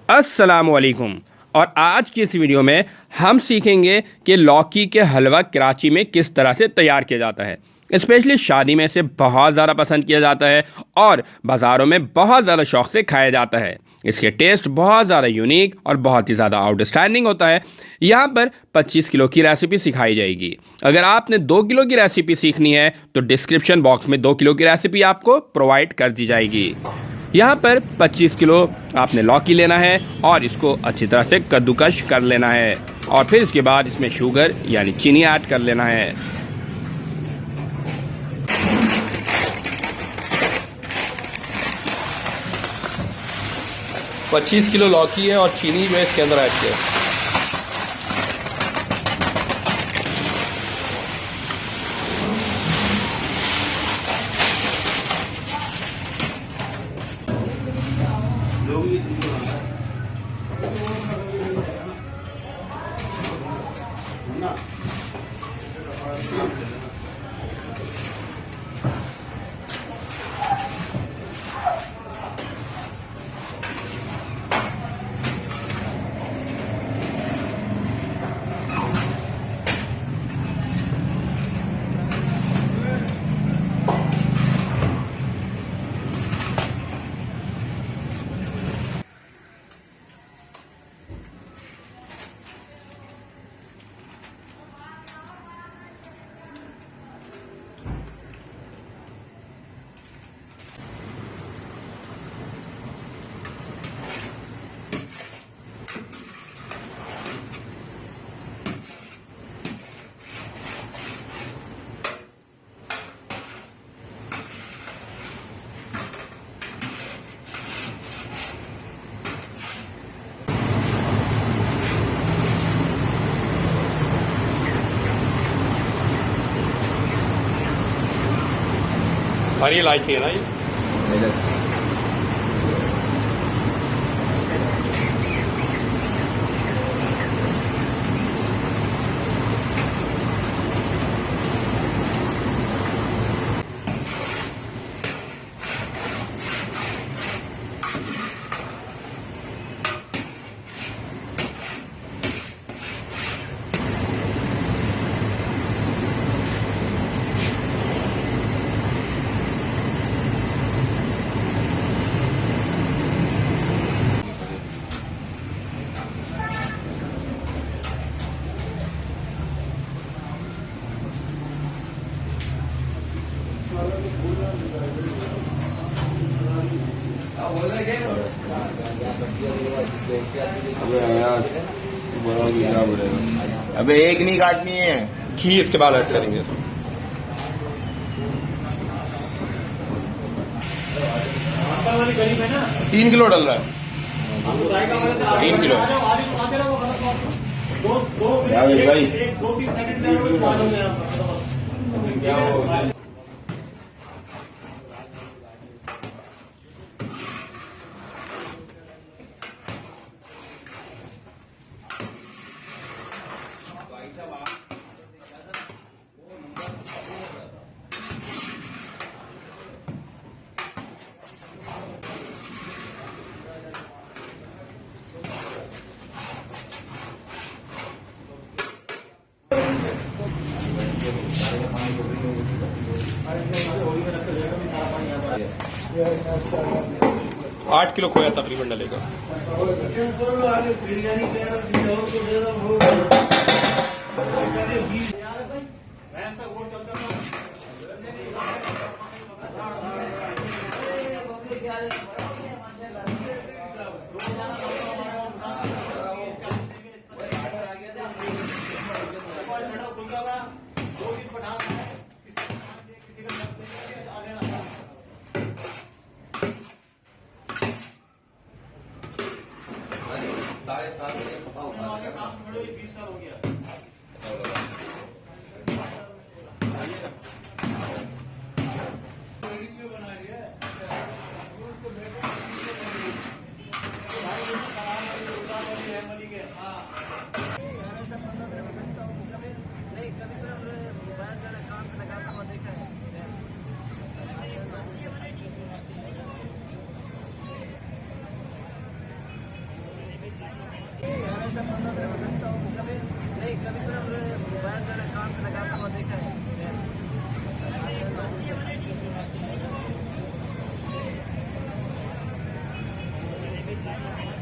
अस्सलामुअलैकुम। और आज की इस वीडियो में हम सीखेंगे कि लौकी के हलवा कराची में किस तरह से तैयार किया जाता है। स्पेशली शादी में इसे बहुत ज़्यादा पसंद किया जाता है और बाज़ारों में बहुत ज़्यादा शौक़ से खाया जाता है। इसके टेस्ट बहुत ज़्यादा यूनिक और बहुत ही ज़्यादा आउटस्टैंडिंग होता है। यहाँ पर 25 किलो की रेसिपी सिखाई जाएगी। अगर आपने 2 किलो की रेसिपी सीखनी है तो डिस्क्रिप्शन बॉक्स में 2 किलो की रेसिपी आपको प्रोवाइड कर दी जाएगी। यहाँ पर 25 किलो आपने लौकी लेना है और इसको अच्छी तरह से कद्दूकश कर लेना है और फिर इसके बाद इसमें शुगर यानी चीनी ऐड कर लेना है। पच्चीस किलो लौकी है और चीनी जो है इसके अंदर ऐड किया। हरी इलायची है ना ये। अबे एक नहीं काटनी है, घी इसके बाद ऐड करेंगे। तीन किलो डल रहा है, 3 किलो। भाई 8 किलो खोया तकरीबन डलेगा।